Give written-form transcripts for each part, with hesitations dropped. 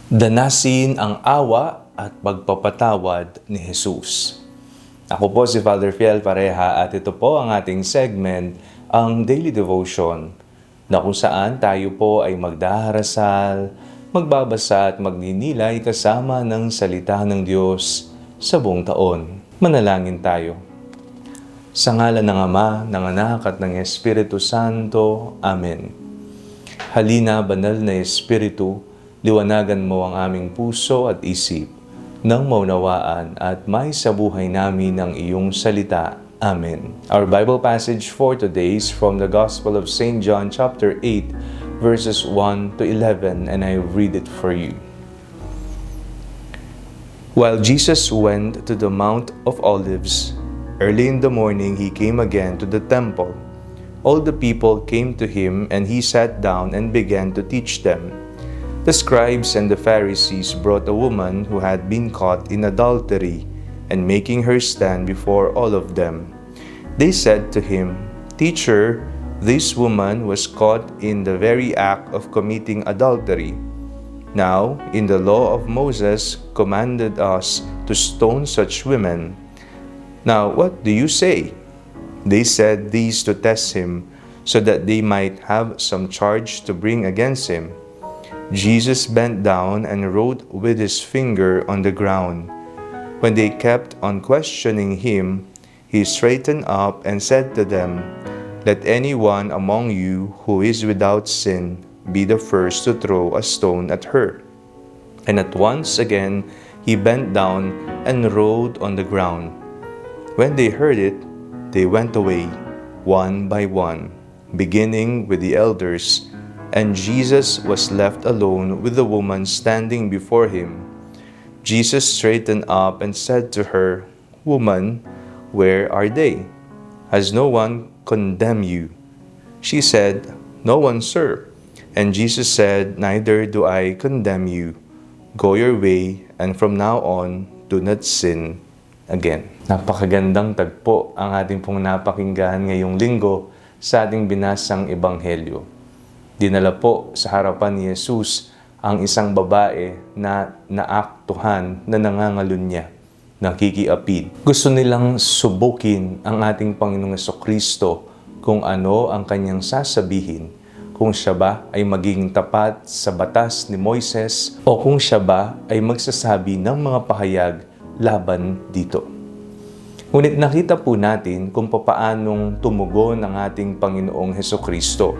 Danasin ang awa at pagpapatawad ni Jesus. Ako po si Father Fiel Pareha at ito po ang ating segment, ang Daily Devotion, na kung saan tayo po ay magdaharasal, magbabasa at magninilay kasama ng salita ng Diyos sa buong taon. Manalangin tayo. Sa ngalan ng Ama, ng Anak at ng Espiritu Santo. Amen. Halina, banal na Espiritu, liwanagan mo ang aming puso at isip nang maunawaan at may sa buhay namin ang iyong salita. Amen. Our Bible passage for today is from the Gospel of St. John chapter 8, verses 1 to 11, and I read it for you. While Jesus went to the Mount of Olives, early in the morning he came again to the temple. All the people came to him, and he sat down and began to teach them. The scribes and the Pharisees brought a woman who had been caught in adultery, and making her stand before all of them, they said to him, "Teacher, this woman was caught in the very act of committing adultery. Now, in the law of Moses commanded us to stone such women. Now, what do you say?" They said these to test him, so that they might have some charge to bring against him. Jesus bent down and wrote with his finger on the ground. When they kept on questioning him, he straightened up and said to them, "Let anyone among you who is without sin be the first to throw a stone at her." And at once again he bent down and wrote on the ground. When they heard it, they went away, one by one, beginning with the elders, and Jesus was left alone with the woman standing before him. Jesus straightened up and said to her, "Woman, where are they? Has no one condemned you?" She said, "No one, sir." And Jesus said, "Neither do I condemn you. Go your way, and from now on, do not sin again." Napakagandang tagpo ang ating pong napakinggan ngayong linggo sa ating binasang Ebanghelyo. Dinala po sa harapan ni Jesus ang isang babae na naaktuhan na nangangalunya, nakikiapid. Gusto nilang subukin ang ating Panginoong Jesucristo kung ano ang kanyang sasabihin, kung siya ba ay magiging tapat sa batas ni Moises o kung siya ba ay magsasabi ng mga pahayag laban dito. Ngunit nakita po natin kung papaanong tumugon ang ating Panginoong Jesucristo.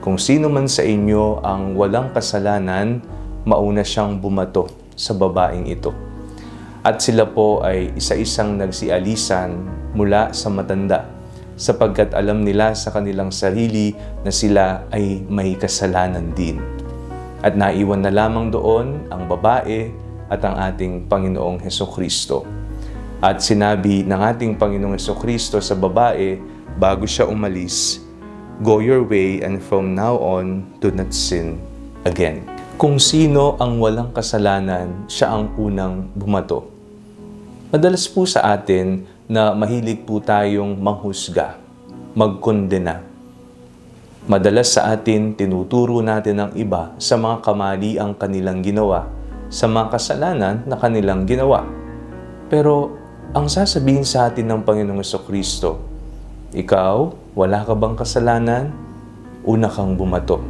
Kung sino man sa inyo ang walang kasalanan, mauna siyang bumato sa babaeng ito. At sila po ay isa-isang nagsialisan mula sa matanda, sapagkat alam nila sa kanilang sarili na sila ay may kasalanan din. At naiwan na lamang doon ang babae at ang ating Panginoong Jesucristo. At sinabi ng ating Panginoong Jesucristo sa babae bago siya umalis, "Go your way, and from now on, do not sin again." Kung sino ang walang kasalanan, siya ang unang bumato. Madalas po sa atin na mahilig po tayong manghusga, magkondena. Madalas sa atin, tinuturo natin ang iba sa mga kamali ang kanilang ginawa, sa mga kasalanan na kanilang ginawa. Pero ang sasabihin sa atin ng Panginoong Jesucristo, ikaw, wala ka bang kasalanan? Una kang bumato.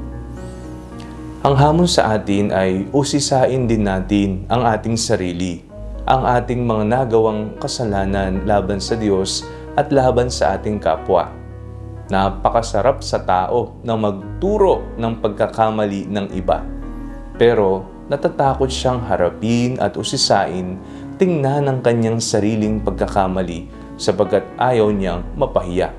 Ang hamon sa atin ay usisain din natin ang ating sarili, ang ating mga nagawang kasalanan laban sa Diyos at laban sa ating kapwa. Napakasarap sa tao na magturo ng pagkakamali ng iba. Pero natatakot siyang harapin at usisain, tingnan ang kanyang sariling pagkakamali sapagkat ayaw niyang mapahiya.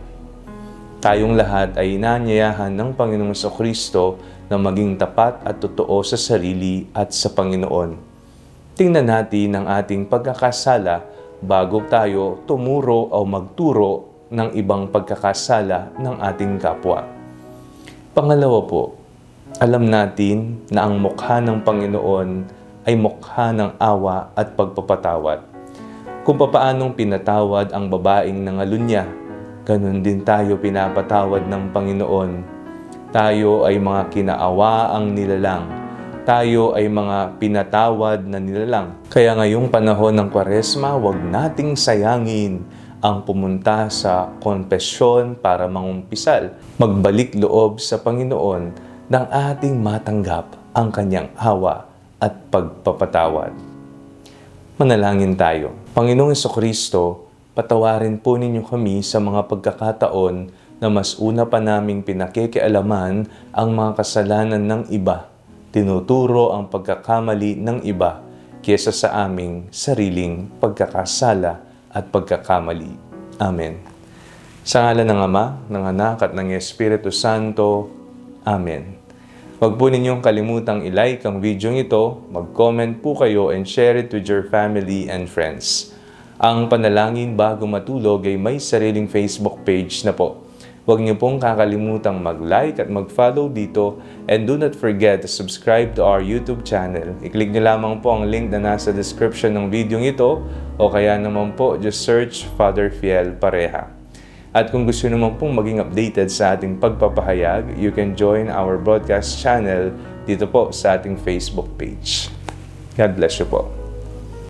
Tayong lahat ay inaanyayahan ng Panginoong Jesucristo na maging tapat at totoo sa sarili at sa Panginoon. Tingnan natin ang ating pagkakasala bago tayo tumuro o magturo ng ibang pagkakasala ng ating kapwa. Pangalawa po, alam natin na ang mukha ng Panginoon ay mukha ng awa at pagpapatawad. Kung papaanong pinatawad ang babaeng nangalunya, ganun din tayo pinapatawad ng Panginoon. Tayo ay mga kinaawaang nilalang tayo ay mga pinatawad na nilalang. Kaya ngayong panahon ng Kwaresma, huwag nating sayangin ang pumunta sa konpesyon para mangumpisal. Magbalik loob sa Panginoon nang ating matanggap ang kanyang awa at pagpapatawad. Manalangin tayo. Panginoong Jesucristo, patawarin po ninyo kami sa mga pagkakataon na mas una pa naming pinakikialaman ang mga kasalanan ng iba. Tinuturo ang pagkakamali ng iba kaysa sa aming sariling pagkakasala at pagkakamali. Amen. Sa ngalan ng Ama, ng Anak at ng Espiritu Santo. Amen. Huwag po ninyong kalimutang i-like ang video ito, mag-comment po kayo and share it with your family and friends. Ang Panalangin Bago Matulog ay may sariling Facebook page na po. Huwag niyo pong kakalimutang mag-like at mag-follow dito and do not forget to subscribe to our YouTube channel. I-click niyo lamang po ang link na nasa description ng video ito o kaya naman po just search Father Fiel Pareha. At kung gusto naman pong maging updated sa ating pagpapahayag, you can join our broadcast channel dito po sa ating Facebook page. God bless you po.